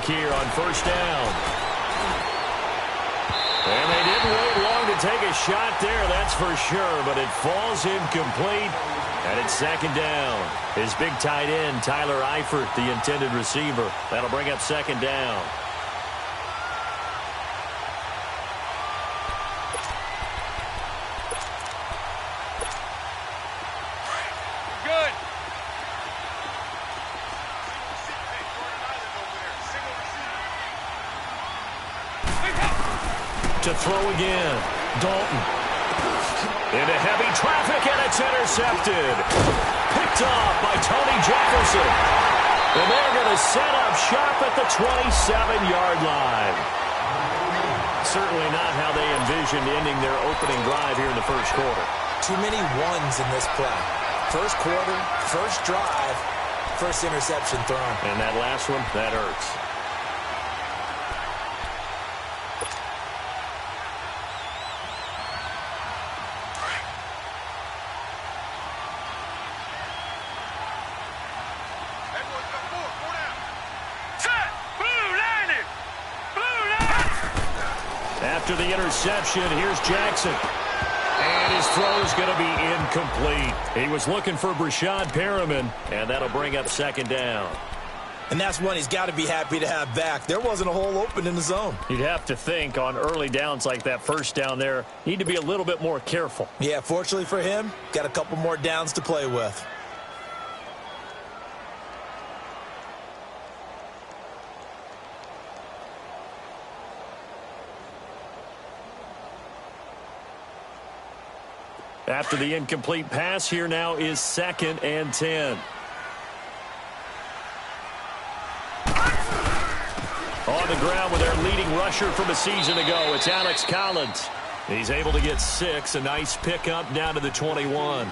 back here on first down. And they didn't wait long to take a shot there, that's for sure, but it falls incomplete, and it's second down. His big tight end, Tyler Eifert, the intended receiver. That'll bring up second down. Good. To throw again, Dalton. Into heavy traffic, and it's intercepted. Picked off by Tony Jefferson. And they're going to set up shop at the 27-yard line. Certainly not how they envisioned ending their opening drive here in the first quarter. Too many ones in this play. First quarter, first drive, first interception thrown. And that last one, that hurts. After the interception, here's Jackson. And his throw's going to be incomplete. He was looking for Brashad Perriman, and that'll bring up second down. And that's one he's got to be happy to have back. There wasn't a hole open in the zone. You'd have to think on early downs like that first down there, need to be a little bit more careful. Yeah, fortunately for him, got a couple more downs to play with. After the incomplete pass, here now is 2nd and 10. On the ground with their leading rusher from a season ago, it's Alex Collins. He's able to get 6, a nice pickup down to the 21.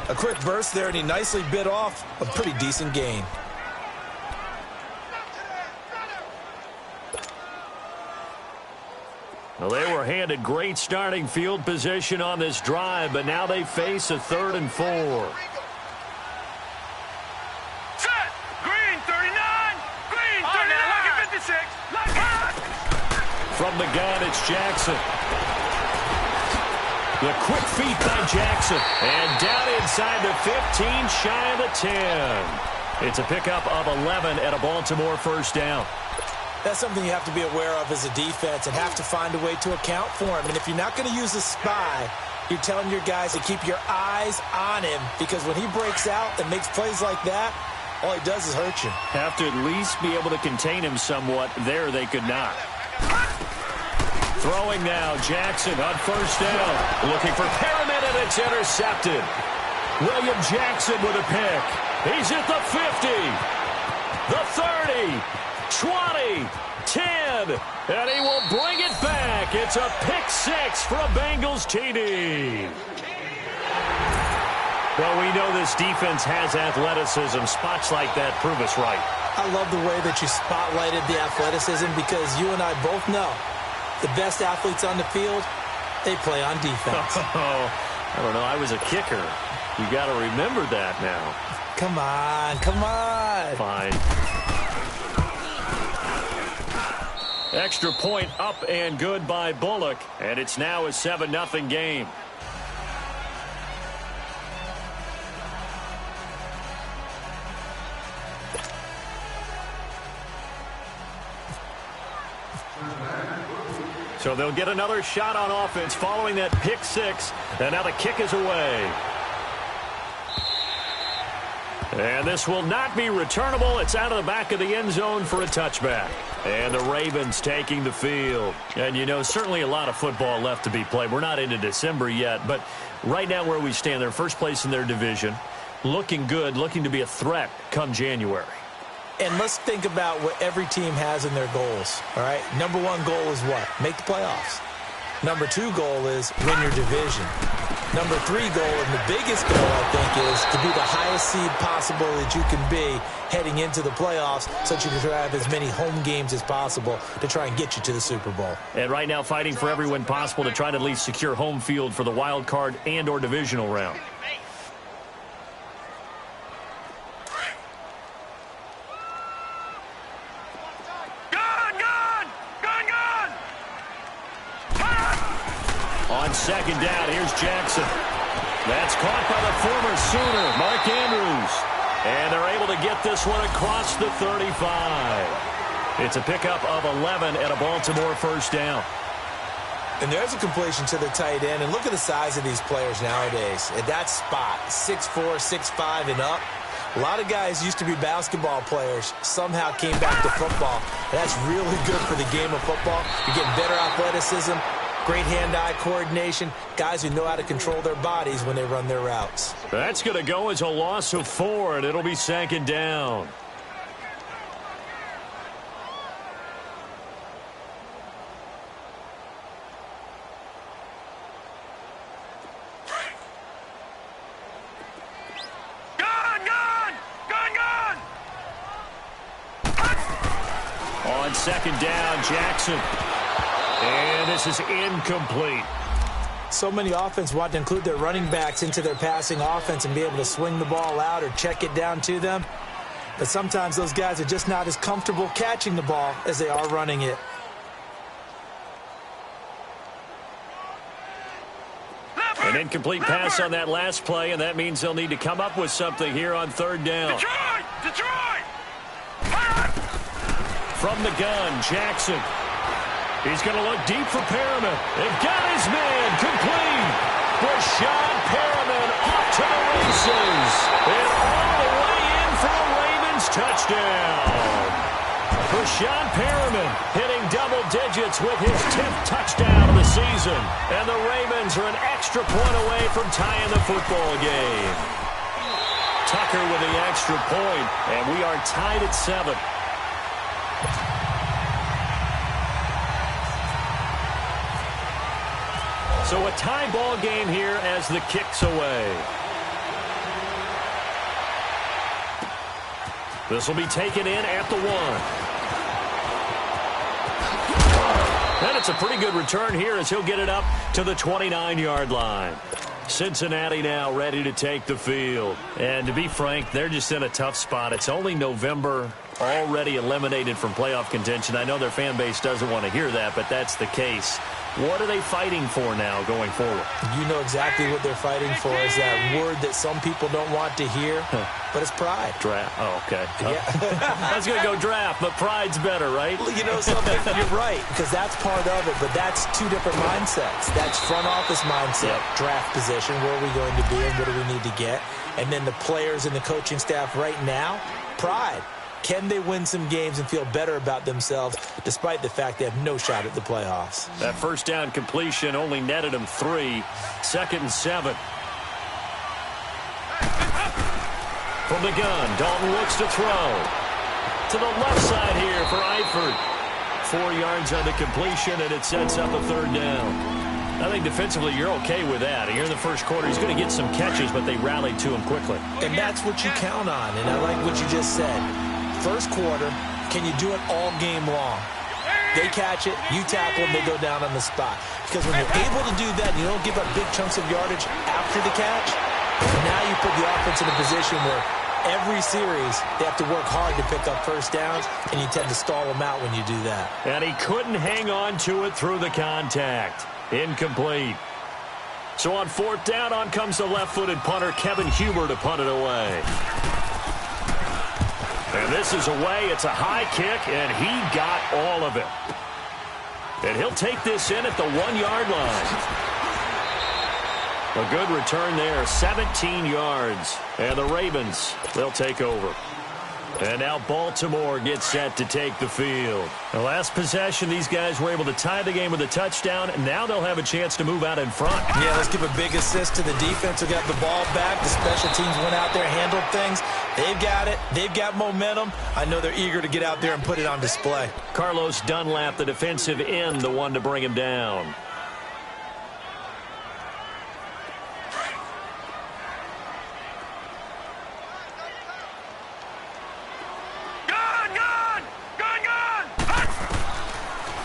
A quick burst there, and he nicely bit off a pretty decent gain. Well, they were handed great starting field position on this drive, but now they face a 3rd and 4. Set! Green, 39! Green, 39! Look at 56! Look at! From the gun, it's Jackson. The quick feet by Jackson. And down inside the 15, shy of the 10. It's a pickup of 11 at a Baltimore first down. That's something you have to be aware of as a defense and have to find a way to account for him. And if you're not going to use a spy, you're telling your guys to keep your eyes on him, because when he breaks out and makes plays like that, all he does is hurt you. Have to at least be able to contain him somewhat. There they could not. Throwing now, Jackson on first down. Looking for Perriman, and it's intercepted. William Jackson with a pick. He's at the 50, the 30, 20, 10, and he will bring it back. It's a pick-6 for a Bengals TD. Well, we know this defense has athleticism. Spots like that prove us right. I love the way that you spotlighted the athleticism, because you and I both know the best athletes on the field, they play on defense. Oh, I don't know. I was a kicker. You got to remember that now. Come on, come on. Fine. Extra point up and good by Bullock, and it's now a 7-0 game. So they'll get another shot on offense following that pick-6, and now the kick is away. And this will not be returnable. It's out of the back of the end zone for a touchback. And the Ravens taking the field. And, you know, certainly a lot of football left to be played. We're not into December yet, but right now where we stand, they're first place in their division. Looking good, looking to be a threat come January. And let's think about what every team has in their goals, all right? Number 1 goal is what? Make the playoffs. Number 2 goal is win your division. Number 3 goal, and the biggest goal, I think, is to be the highest seed possible that you can be heading into the playoffs, so that you can have as many home games as possible to try and get you to the Super Bowl. And right now fighting for every win possible to try to at least secure home field for the wild card and or divisional round. On second down, here's Jackson. That's caught by the former Sooner, Mark Andrews. And they're able to get this one across the 35. It's a pickup of 11 and a Baltimore first down. And there's a completion to the tight end. And look at the size of these players nowadays. At that spot, 6'4", 6'5", and up. A lot of guys used to be basketball players, somehow came back to football. And that's really good for the game of football. You're getting better athleticism, great hand-eye coordination, guys who know how to control their bodies when they run their routes. That's going to go as a loss of 4, and it'll be second down. On second down, Jackson. And this is incomplete. So many offenses want to include their running backs into their passing offense and be able to swing the ball out or check it down to them. But sometimes those guys are just not as comfortable catching the ball as they are running it. An incomplete pass on that last play, and that means they'll need to come up with something here on third down. Detroit! From the gun, Jackson. He's going to look deep for Perriman. They've got his man complete. Rashad Perriman off to the races. And all the way in for a Ravens touchdown. Rashad Perriman hitting double digits with his 10th touchdown of the season. And the Ravens are an extra point away from tying the football game. Tucker with the extra point, and we are tied at 7. So a tie ball game here as the kick's away. This will be taken in at the 1. And it's a pretty good return here as he'll get it up to the 29-yard line. Cincinnati now ready to take the field. And to be frank, they're just in a tough spot. It's only November, already eliminated from playoff contention. I know their fan base doesn't want to hear that, but that's the case. What are they fighting for now going forward? You know exactly what they're fighting for is that word that some people don't want to hear, but it's pride. Draft. Oh, okay. Yeah. I was going to go draft, but pride's better, right? You know something? You're right, because that's part of it, but that's two different mindsets. That's front office mindset, draft position, where are we going to be and what do we need to get? And then the players and the coaching staff right now, pride. Can they win some games and feel better about themselves despite the fact they have no shot at the playoffs? That first down completion only netted them 3. 2nd and 7. From the gun, Dalton looks to throw. To the left side here for Eifert. 4 yards on the completion, and it sets up a 3rd down. I think defensively you're okay with that. Here in the first quarter, he's going to get some catches, but they rallied to him quickly. And that's what you count on, and I like what you just said. First quarter, can you do it all game long? They catch it, you tackle them, they go down on the spot. Because when you're able to do that, and you don't give up big chunks of yardage after the catch, now you put the offense in a position where every series they have to work hard to pick up first downs, and you tend to stall them out when you do that. And he couldn't hang on to it through the contact. Incomplete. So on 4th down, on comes the left-footed punter, Kevin Huber, to punt it away. And this is away. It's a high kick, and he got all of it. And he'll take this in at the 1-yard line. A good return there, 17 yards. And the Ravens, they'll take over. And now Baltimore gets set to take the field. The last possession, these guys were able to tie the game with a touchdown, and now they'll have a chance to move out in front. Yeah, let's give a big assist to the defense who got the ball back. The special teams went out there, handled things. They've got it. They've got momentum. I know they're eager to get out there and put it on display. Carlos Dunlap, the defensive end, the one to bring him down.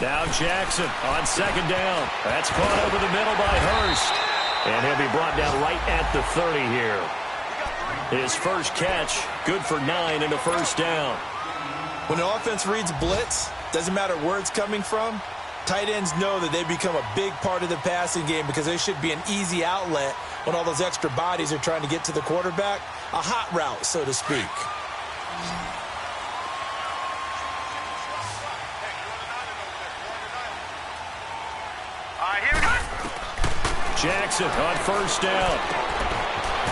Now Jackson on 2nd down. That's caught over the middle by Hurst. And he'll be brought down right at the 30 here. His first catch, good for 9 and a first down. When the offense reads blitz, doesn't matter where it's coming from, Tight ends know that they become a big part of the passing game because they should be an easy outlet when all those extra bodies are trying to get to the quarterback. A hot route, so to speak. Here we go. Jackson on first down.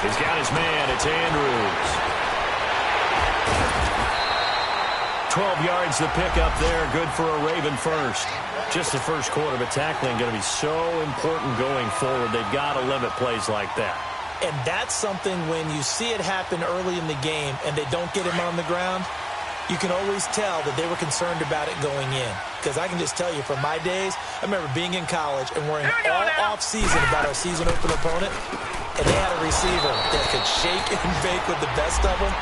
He's got his man. It's Andrews. 12 yards the pickup there. Good for a Raven first. Just the first quarter, but tackling going to be so important going forward. They've got to limit plays like that. And that's something when you see it happen early in the game and they don't get him on the ground, you can always tell that they were concerned about it going in. Because I can just tell you from my days, I remember being in college and worrying all off-season about our season open opponent, and they had a receiver that could shake and bake with the best of them.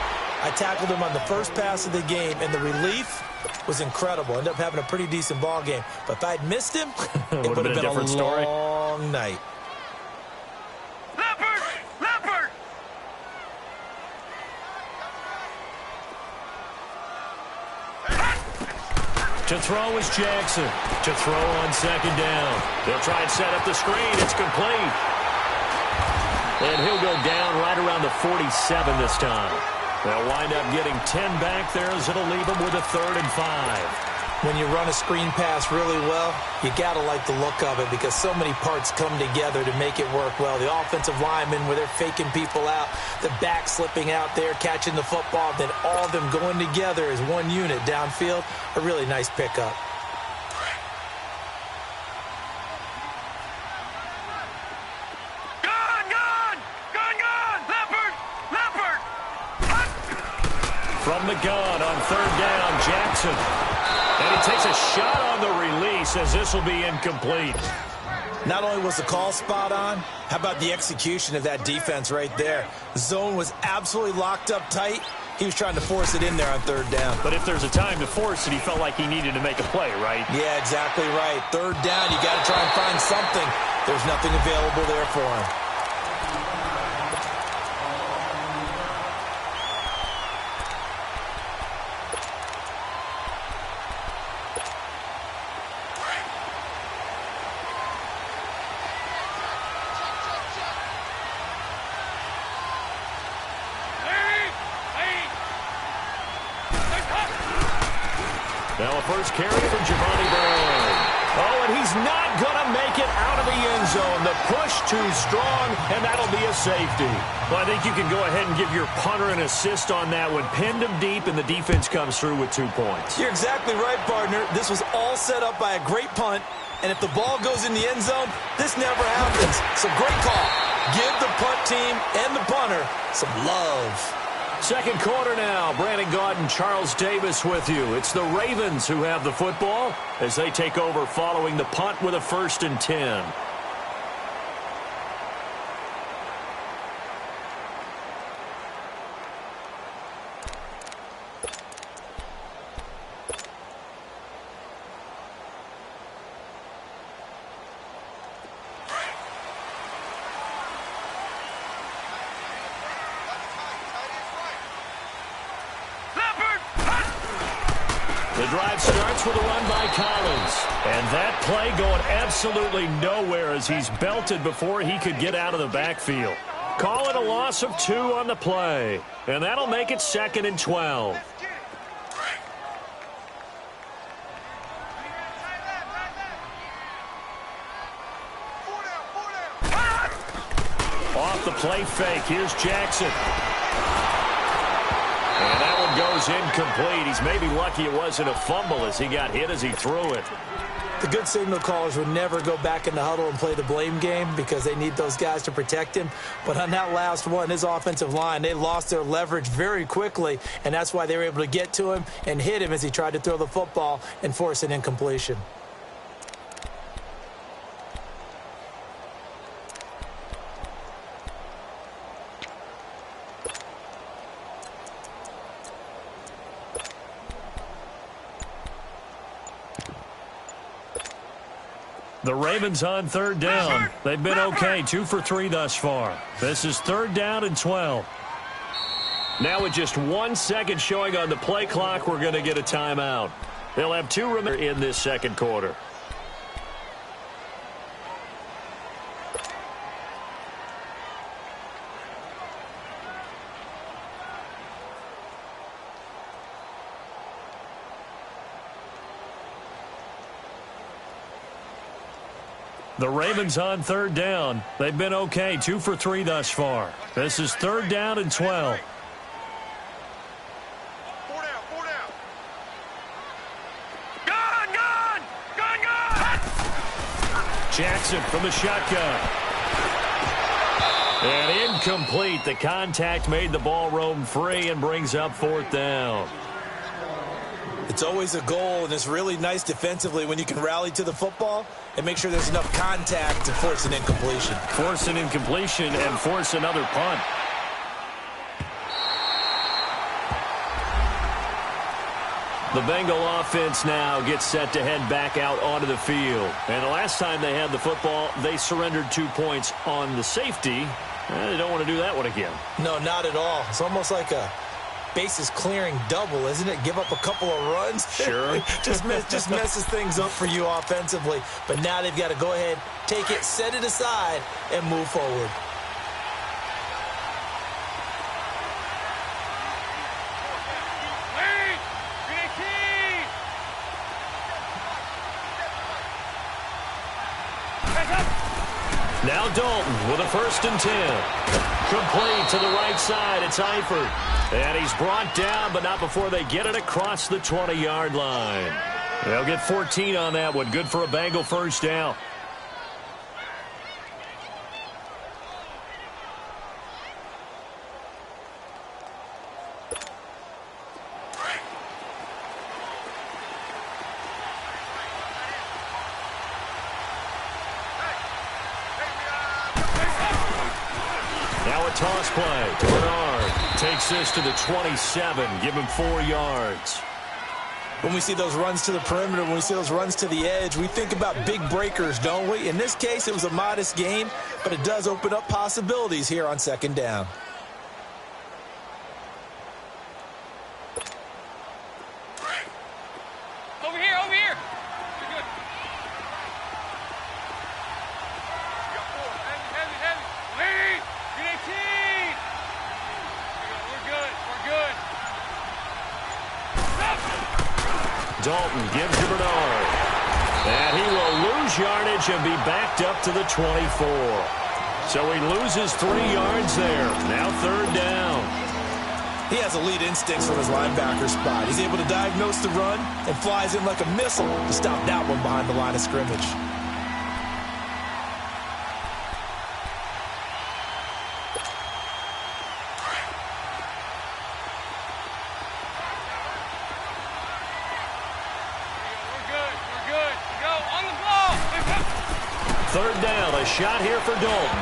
I tackled him on the first pass of the game, and the relief was incredible. Ended up having a pretty decent ball game. But if I'd missed him, it would have been a different story. Long night. Leopard! To throw is Jackson. To throw on second down. They'll try and set up the screen. It's complete. And he'll go down right around the 47 this time. They'll wind up getting 10 back there as it'll leave them with a 3rd and 5. When you run a screen pass really well, you got to like the look of it because so many parts come together to make it work well. The offensive linemen where they're faking people out, the back slipping out there, catching the football, then all of them going together as one unit downfield. A really nice pickup. From the gun on 3rd down, Jackson. And he takes a shot on the release as this will be incomplete. Not only was the call spot on, how about the execution of that defense right there? The zone was absolutely locked up tight. He was trying to force it in there on 3rd down. But if there's a time to force it, he felt like he needed to make a play, right? Yeah, exactly right. 3rd down, you got to try and find something. There's nothing available there for him. Now a first carry from Giovanni Bernard. Oh, and he's not going to make it out of the end zone. The push too strong, and that'll be a safety. Well, I think you can go ahead and give your punter an assist on that one. Pinned him deep, and the defense comes through with 2 points. You're exactly right, partner. This was all set up by a great punt, and if the ball goes in the end zone, this never happens. So great call. Give the punt team and the punter some love. Second quarter now. Brandon Gaudin, Charles Davis with you. It's the Ravens who have the football as they take over following the punt with a 1st and 10. The drive starts with a run by Collins. And that play going absolutely nowhere as he's belted before he could get out of the backfield. Call it a loss of 2 on the play. And that'll make it 2nd and 12. Off the play fake. Here's Jackson. And that one goes incomplete. He's maybe lucky it wasn't a fumble as he got hit as he threw it. The good signal callers would never go back in the huddle and play the blame game because they need those guys to protect him. But on that last one, his offensive line, they lost their leverage very quickly, and that's why they were able to get to him and hit him as he tried to throw the football and force an incompletion. The Ravens on 3rd down. They've been okay, 2 for 3 thus far. This is 3rd down and 12. Now with just 1 second showing on the play clock, we're going to get a timeout. They'll have 2 remaining in this second quarter. The Ravens on third down. They've been okay, 2 for 3 thus far. This is third down and 12. Four down. Gone! Jackson from the shotgun. And incomplete. The contact made the ball roam free and brings up fourth down. It's always a goal, and it's really nice defensively when you can rally to the football and make sure there's enough contact to force an incompletion. Force an incompletion and force another punt. The Bengal offense now gets set to head back out onto the field. And the last time they had the football, they surrendered 2 points on the safety. They don't want to do that one again. No, not at all. It's almost like a bases clearing double, isn't it? Give up a couple of runs. Sure. just messes things up for you offensively. But now they've got to go ahead, take it, set it aside, and move forward. Now Dalton with a 1st and 10. Complete to the right side. It's Eifert. And he's brought down, but not before they get it across the 20-yard line. They'll get 14 on that one. Good for a Bengal first down. Toss play to Bernard. Takes this to the 27. Give him 4 yards. When we see those runs to the perimeter, when we see those runs to the edge, we think about big breakers, don't we? In this case, it was a modest gain, but it does open up possibilities here on 2nd down. Over here. You're good. You got 4. Heavy. Lead. Get 18. We're good. Dalton gives to Bernard. And he will lose yardage and be backed up to the 24. So he loses 3 yards there. Now 3rd down. He has elite instincts from his linebacker spot. He's able to diagnose the run and flies in like a missile to stop that one behind the line of scrimmage. Third down, a shot here for Dalton.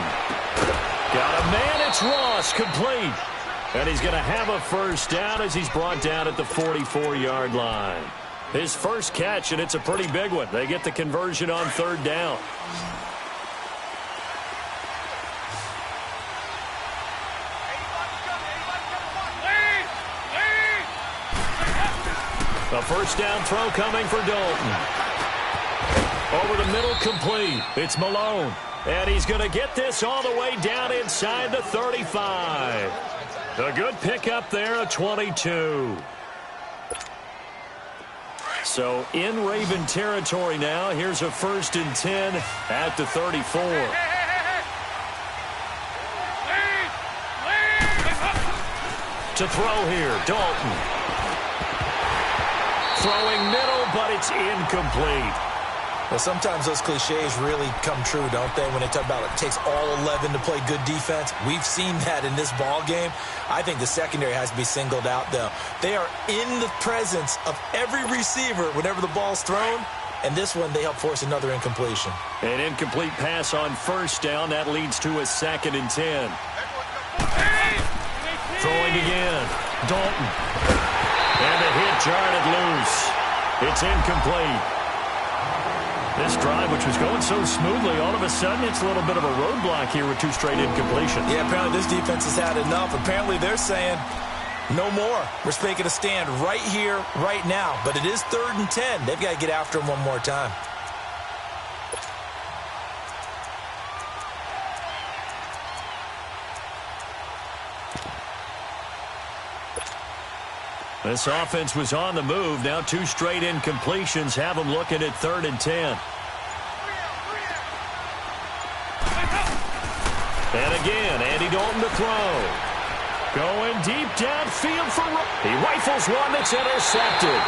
Got a man, it's Ross, complete. And he's going to have a first down as he's brought down at the 44-yard line. His first catch, and it's a pretty big one. They get the conversion on 3rd down. A first down throw coming for Dalton. Over the middle, complete. It's Malone. And he's going to get this all the way down inside the 35. A good pickup there, a 22. So in Raven territory now. Here's a 1st and 10 at the 34. To throw here, Dalton. Throwing middle, but it's incomplete. Well, sometimes those cliches really come true, don't they? When they talk about it takes all 11 to play good defense. We've seen that in this ball game. I think the secondary has to be singled out, though. They are in the presence of every receiver whenever the ball's thrown. And this one, they help force another incompletion. An incomplete pass on 1st down. That leads to a 2nd and 10. Throwing again. Dalton. And the hit jarred it loose. It's incomplete. This drive, which was going so smoothly, all of a sudden it's a little bit of a roadblock here with 2 straight incompletions. Yeah, apparently this defense has had enough. Apparently they're saying no more. We're making a stand right here, right now. But it is 3rd and 10. They've got to get after him one more time. This offense was on the move. Now 2 straight incompletions have them looking at 3rd and 10. And again, Andy Dalton to throw. Going deep downfield for... He rifles one that's intercepted.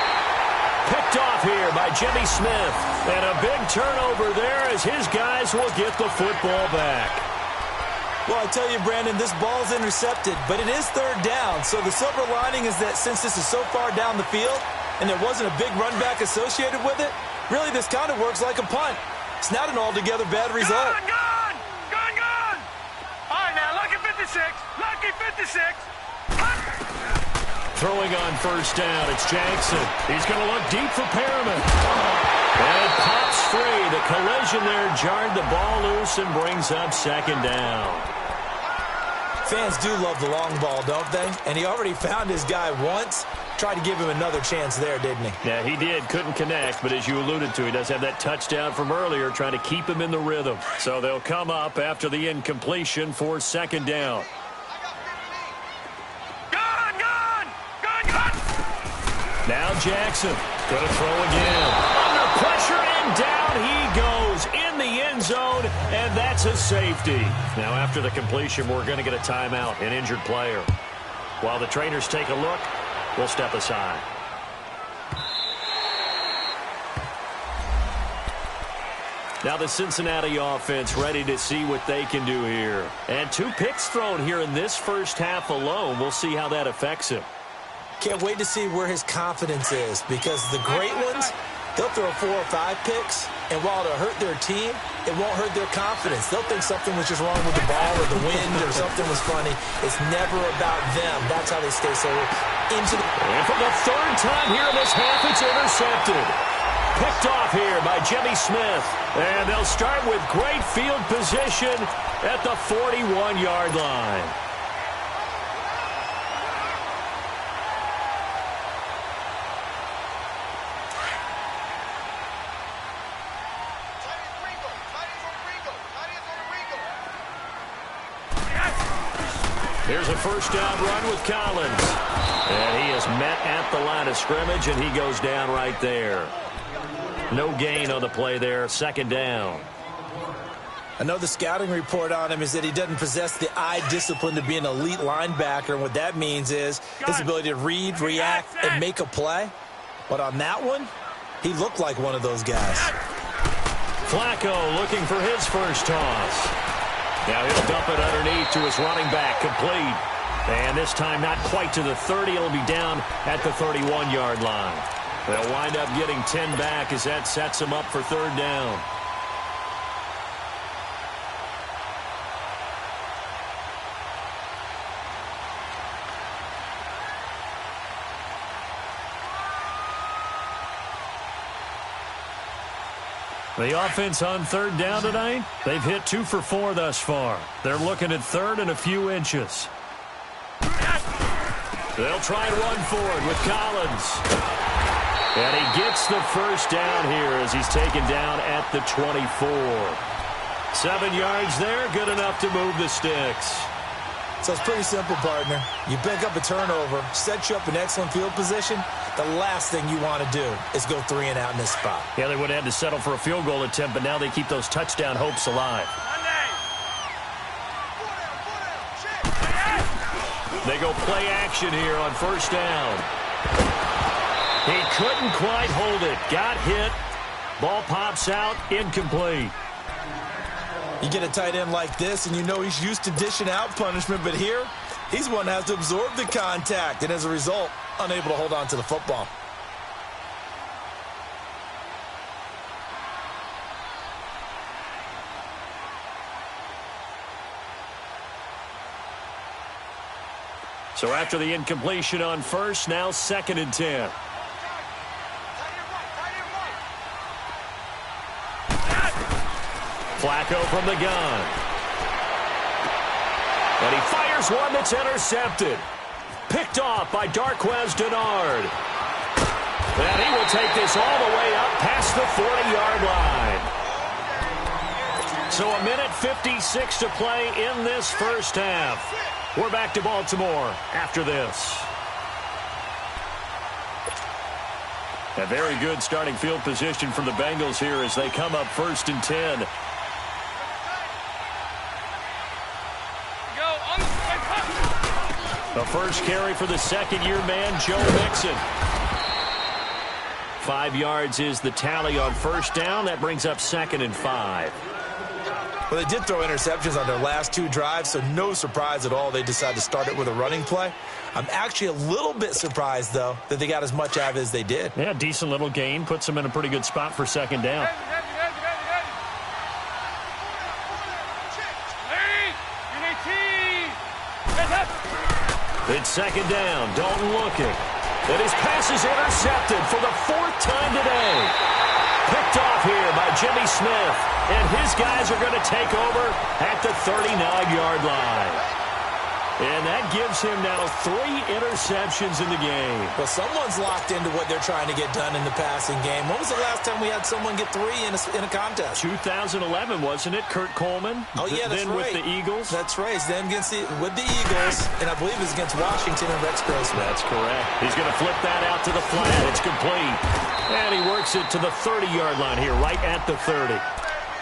Picked off here by Jimmy Smith. And a big turnover there as his guys will get the football back. Well, I tell you, Brandon, this ball's intercepted, but it is third down. So the silver lining is that since this is so far down the field and there wasn't a big run back associated with it, really this kind of works like a punt. It's not an altogether bad result. Gone! All right, now, lucky 56. Lucky 56. Throwing on first down, it's Jackson. He's going to look deep for Perriman. And it pops free. The collision there jarred the ball loose and brings up second down. Fans do love the long ball, don't they? And he already found his guy once. Tried to give him another chance there, didn't he? Yeah, he did. Couldn't connect, but as you alluded to, he does have that touchdown from earlier trying to keep him in the rhythm. So they'll come up after the incompletion for second down. Now Jackson going to throw again. Under pressure and down he goes in the end zone, and that's a safety. Now after the completion, we're going to get a timeout, an injured player. While the trainers take a look, we'll step aside. Now the Cincinnati offense ready to see what they can do here. And 2 picks thrown here in this first half alone. We'll see how that affects him. Can't wait to see where his confidence is, because the great ones, they'll throw 4 or 5 picks, and while it'll hurt their team, it won't hurt their confidence. They'll think something was just wrong with the ball or the wind or something was funny. It's never about them. That's how they stay so into the... And for the third time here in this half, it's intercepted. Picked off here by Jimmy Smith. And they'll start with great field position at the 41-yard line. Here's a first down run with Collins. And he is met at the line of scrimmage, and he goes down right there. No gain on the play there, second down. I know the scouting report on him is that he doesn't possess the eye discipline to be an elite linebacker, and what that means is his ability to read, react, and make a play. But on that one, he looked like one of those guys. Flacco looking for his first toss. Now he'll dump it underneath to his running back, complete. And this time not quite to the 30. It'll be down at the 31-yard line. They'll wind up getting 10 back as that sets him up for third down. The offense on third down tonight, they've hit 2 for 4 thus far. They're looking at third and a few inches. They'll try and run forward with Collins. And he gets the first down here as he's taken down at the 24. 7 yards there, good enough to move the sticks. So it's pretty simple, partner. You pick up a turnover, set you up in excellent field position. The last thing you want to do is go 3 and out in this spot. Yeah, they would have had to settle for a field goal attempt, but now they keep those touchdown hopes alive. They go play action here on first down. He couldn't quite hold it. Got hit. Ball pops out, incomplete. You get a tight end like this, and you know he's used to dishing out punishment, but here, he's one that has to absorb the contact, and as a result, unable to hold on to the football. So after the incompletion on first, now 2nd and 10. Flacco from the gun. And he fires one that's intercepted. Picked off by Darquez Denard. And he will take this all the way up past the 40-yard line. So a minute 56 to play in this first half. We're back to Baltimore after this. A very good starting field position for the Bengals here as they come up 1st and 10. The first carry for the second-year man, Joe Mixon. 5 yards is the tally on first down. That brings up 2nd and 5. Well, they did throw interceptions on their last 2 drives, so no surprise at all they decided to start it with a running play. I'm actually a little bit surprised, though, that they got as much out of it as they did. Yeah, decent little gain. Puts them in a pretty good spot for 2nd down. It's 2nd down. Dalton looking. And his pass is intercepted for the 4th time today. Picked off here by Jimmy Smith. And his guys are going to take over at the 39-yard line. And that gives him now 3 interceptions in the game. Well, someone's locked into what they're trying to get done in the passing game. When was the last time we had someone get 3 in a contest? 2011, wasn't it? Kurt Coleman. Oh, yeah, that's then right. With the Eagles. That's right. Then with the Eagles, and I believe it was against Washington and Rex Grossman. That's correct. He's going to flip that out to the flat. It's complete. And he works it to the 30-yard line here, right at the 30.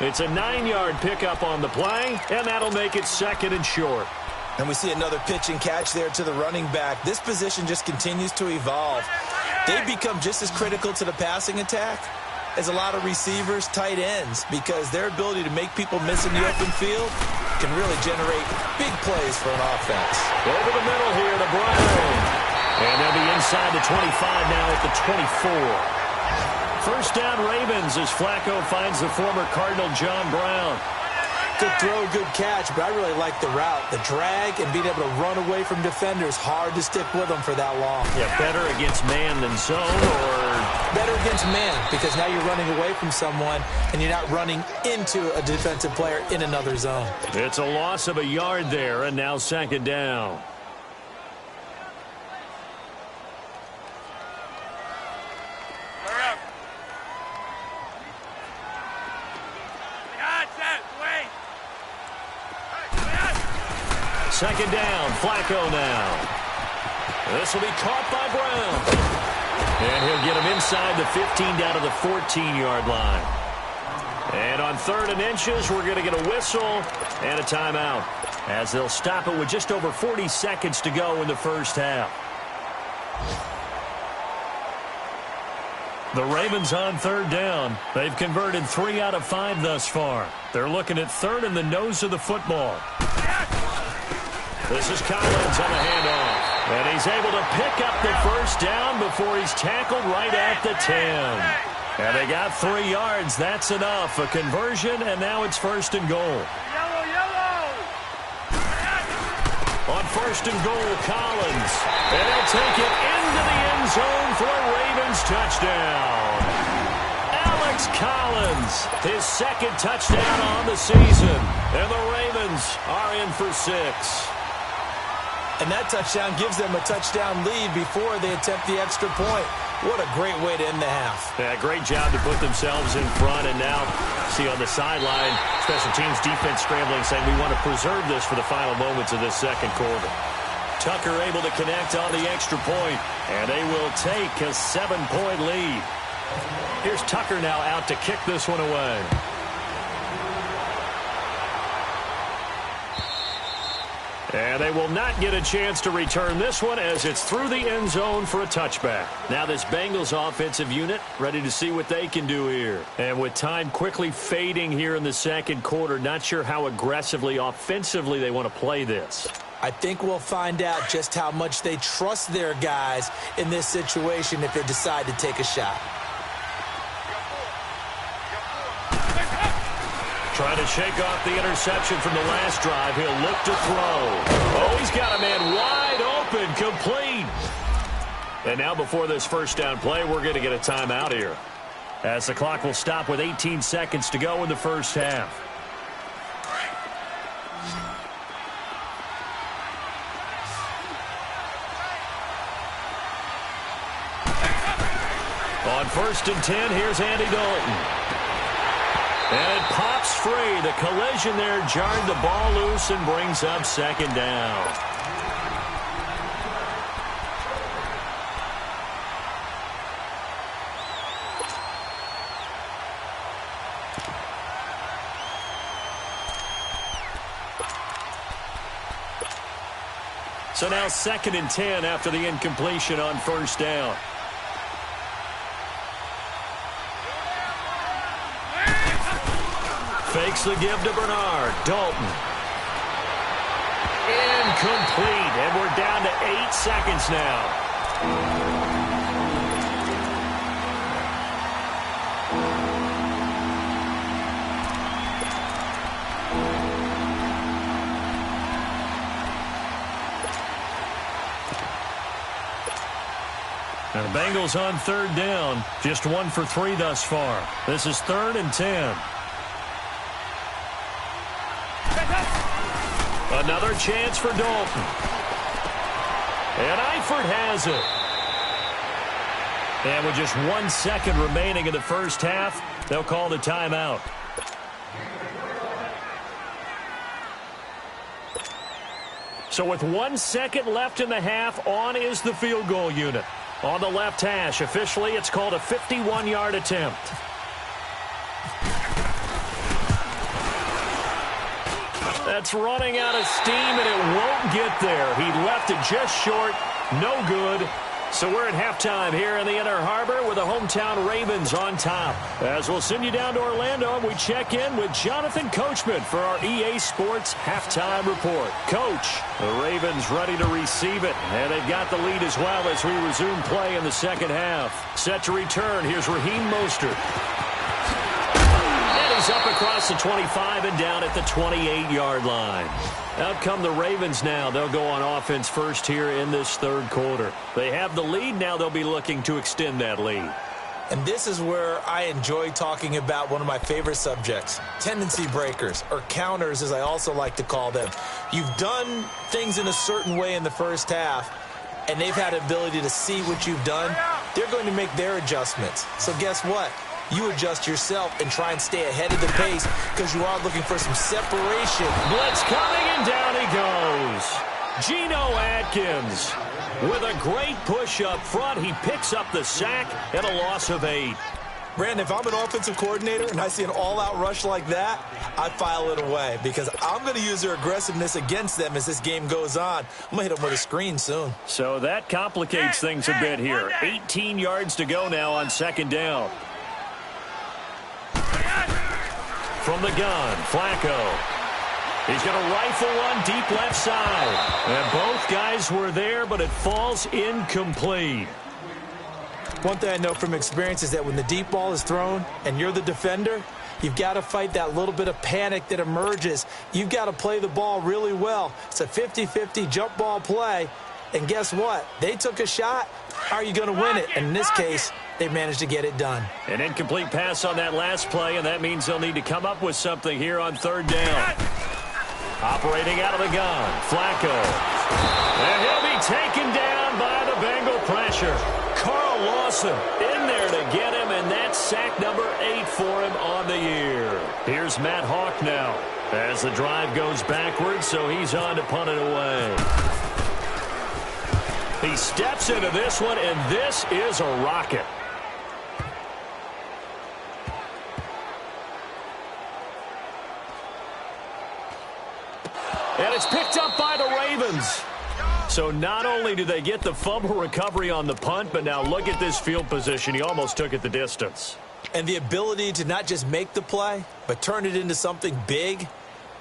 It's a 9-yard pickup on the play, and that'll make it 2nd and short. And we see another pitch and catch there to the running back. This position just continues to evolve. They become just as critical to the passing attack as a lot of receivers, tight ends, because their ability to make people miss in the open field can really generate big plays for an offense. Over the middle here to Brown. And they'll be inside the 25 now at the 24. First down Ravens as Flacco finds the former Cardinal John Brown. Good throw, good catch, but I really like the route. The drag and being able to run away from defenders, hard to stick with them for that long. Yeah, better against man than zone, or? Better against man, because now you're running away from someone and you're not running into a defensive player in another zone. It's a loss of a yard there, and now 2nd down. Second down, Flacco now. This will be caught by Brown. And he'll get him inside the 15 down to the 14-yard line. And on 3rd and inches, we're going to get a whistle and a timeout, as they'll stop it with just over 40 seconds to go in the first half. The Ravens on 3rd down. They've converted 3 out of 5 thus far. They're looking at 3rd and the nose of the football. This is Collins on the handoff. And he's able to pick up the first down before he's tackled right at the 10. And they got 3 yards. That's enough. A conversion, and now it's 1st and goal. On 1st and goal, Collins. And he'll take it into the end zone for a Ravens touchdown. Alex Collins, his 2nd touchdown on the season. And the Ravens are in for 6. And that touchdown gives them a touchdown lead before they attempt the extra point. What a great way to end the half. Yeah, great job to put themselves in front. And now, see on the sideline, special teams defense scrambling, saying we want to preserve this for the final moments of this 2nd quarter. Tucker able to connect on the extra point, and they will take a 7-point lead. Here's Tucker now out to kick this one away. And they will not get a chance to return this one as it's through the end zone for a touchback. Now this Bengals offensive unit ready to see what they can do here. And with time quickly fading here in the 2nd quarter, not sure how aggressively, offensively they want to play this. I think we'll find out just how much they trust their guys in this situation if they decide to take a shot. Trying to shake off the interception from the last drive. He'll look to throw. Oh, he's got a man wide open, complete. And now before this first down play, we're going to get a timeout here, as the clock will stop with 18 seconds to go in the first half. On 1st and 10, here's Andy Dalton. And it pops free. The collision there jarred the ball loose and brings up 2nd down. So now 2nd and 10 after the incompletion on first down. Fakes the give to Bernard. Dalton. Incomplete. And we're down to 8 seconds now. And the Bengals on 3rd down. Just 1 for 3 thus far. This is 3rd and 10. Another chance for Dalton. And Eifert has it. And with just 1 second remaining in the first half, they'll call the timeout. So with 1 second left in the half, on is the field goal unit. On the left hash, officially it's called a 51-yard attempt. That's running out of steam, and it won't get there. He left it just short. No good. So we're at halftime here in the Inner Harbor with the hometown Ravens on top. As we'll send you down to Orlando, and we check in with Jonathan Coachman for our EA Sports Halftime Report. Coach, the Ravens ready to receive it, and they've got the lead as well as we resume play in the second half. Set to return, here's Raheem Mostert. He's up across the 25 and down at the 28-yard line. Out come the Ravens now. They'll go on offense first here in this 3rd quarter. They have the lead. Now they'll be looking to extend that lead. And this is where I enjoy talking about one of my favorite subjects, tendency breakers, or counters as I also like to call them. You've done things in a certain way in the first half, and they've had the ability to see what you've done. They're going to make their adjustments. So guess what? You adjust yourself and try and stay ahead of the pace because you are looking for some separation. Blitz coming, and down he goes. Geno Atkins with a great push up front. He picks up the sack and a loss of 8. Brandon, if I'm an offensive coordinator and I see an all-out rush like that, I file it away because I'm going to use their aggressiveness against them as this game goes on. I'm going to hit them with a screen soon. So that complicates things a bit here. 18 yards to go now on 2nd down. From the gun, Flacco. He's going to rifle one deep left side. And both guys were there, but it falls incomplete. One thing I know from experience is that when the deep ball is thrown and you're the defender, you've got to fight that little bit of panic that emerges. You've got to play the ball really well. It's a 50-50 jump ball play. And guess what? They took a shot. How are you going to win it? And in this case, they managed to get it done. An incomplete pass on that last play, and that means they'll need to come up with something here on 3rd down. Operating out of the gun, Flacco. And he'll be taken down by the Bengal pressure. Carl Lawson in there to get him, and that's sack number 8 for him on the year. Here's Matt Hawk now as the drive goes backwards, so he's on to punt it away. He steps into this one, and this is a rocket. And it's picked up by the Ravens. So not only do they get the fumble recovery on the punt, but now look at this field position. He almost took it the distance. And the ability to not just make the play, but turn it into something big,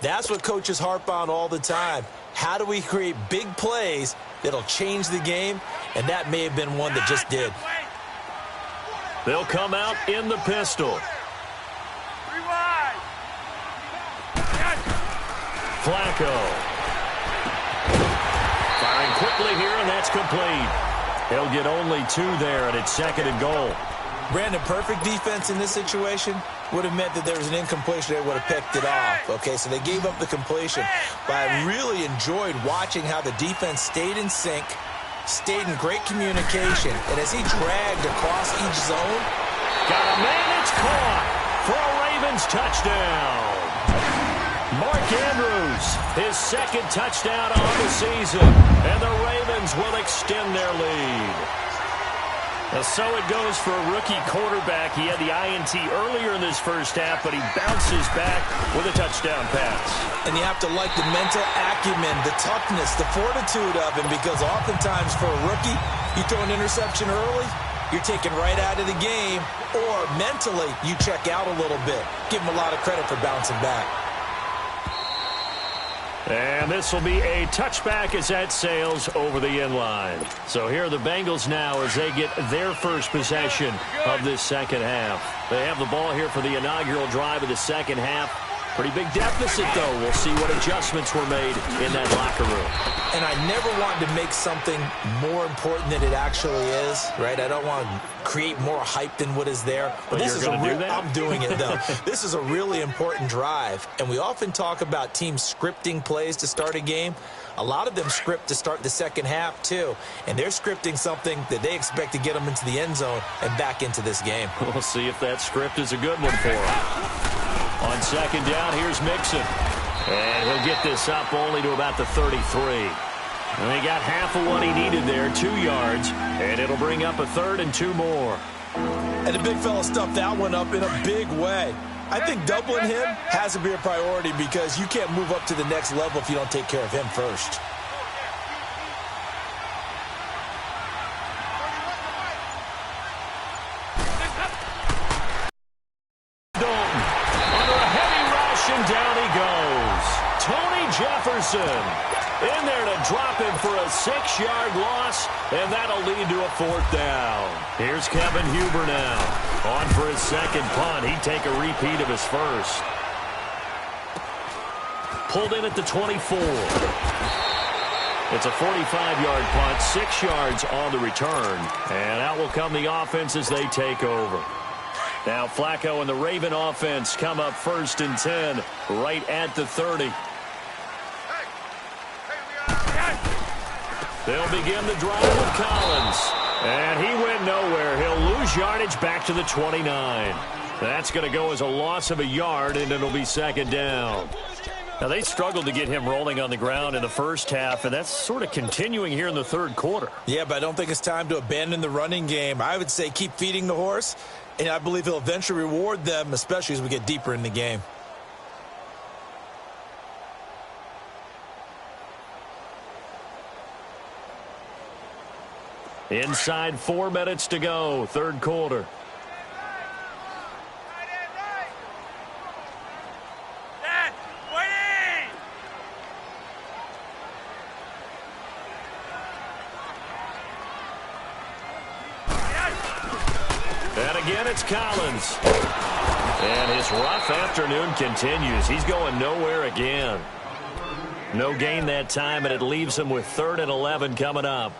that's what coaches harp on all the time. How do we create big plays that'll change the game? And that may have been one that just did. They'll come out in the pistol. Flacco. Firing quickly here, and that's complete. He'll get only 2 there, and it's 2nd and goal. Brandon, perfect defense in this situation would have meant that there was an incompletion. They would have picked it off. Okay, so they gave up the completion. But I really enjoyed watching how the defense stayed in sync, stayed in great communication, and as he dragged across each zone. Got a man, it's caught for a Ravens touchdown. Mark Andrews, his 2nd touchdown on the season, and the Ravens will extend their lead. So it goes for a rookie quarterback. He had the INT earlier in this first half, but he bounces back with a touchdown pass. And you have to like the mental acumen, the toughness, the fortitude of him, because oftentimes for a rookie, you throw an interception early, you're taken right out of the game, or mentally you check out a little bit. Give him a lot of credit for bouncing back. And this will be a touchback as that sails over the end line. So here are the Bengals now as they get their first possession of this second half. They have the ball here for the inaugural drive of the second half. Pretty big deficit, though. We'll see what adjustments were made in that locker room. And I never want to make something more important than it actually is, right? I don't want to create more hype than what is there. But this is a do that? I'm doing it, though. This is a really important drive. And we often talk about teams scripting plays to start a game. A lot of them script to start the second half, too. And they're scripting something that they expect to get them into the end zone and back into this game. We'll see if that script is a good one for them. On second down, here's Mixon. And he'll get this up only to about the 33. And he got half of what he needed there, 2 yards. And it'll bring up a 3rd and 2 more. And the big fella stuffed that one up in a big way. I think doubling him has to be a priority because you can't move up to the next level if you don't take care of him first. Jefferson in there to drop him for a 6-yard loss, and that'll lead to a 4th down. Here's Kevin Huber now. On for his second punt. He'd take a repeat of his first. Pulled in at the 24. It's a 45-yard punt, 6 yards on the return, and out will come the offense as they take over. Now Flacco and the Raven offense come up 1st and 10 right at the 30. They'll begin the drive with Collins. And he went nowhere. He'll lose yardage back to the 29. That's going to go as a loss of a yard, and it'll be 2nd down. Now, they struggled to get him rolling on the ground in the first half, and that's sort of continuing here in the 3rd quarter. Yeah, but I don't think it's time to abandon the running game. I would say keep feeding the horse, and I believe he'll eventually reward them, especially as we get deeper in the game. Inside 4 minutes to go, 3rd quarter. And again, it's Collins. And his rough afternoon continues. He's going nowhere again. No gain that time, and it leaves him with 3rd and 11 coming up.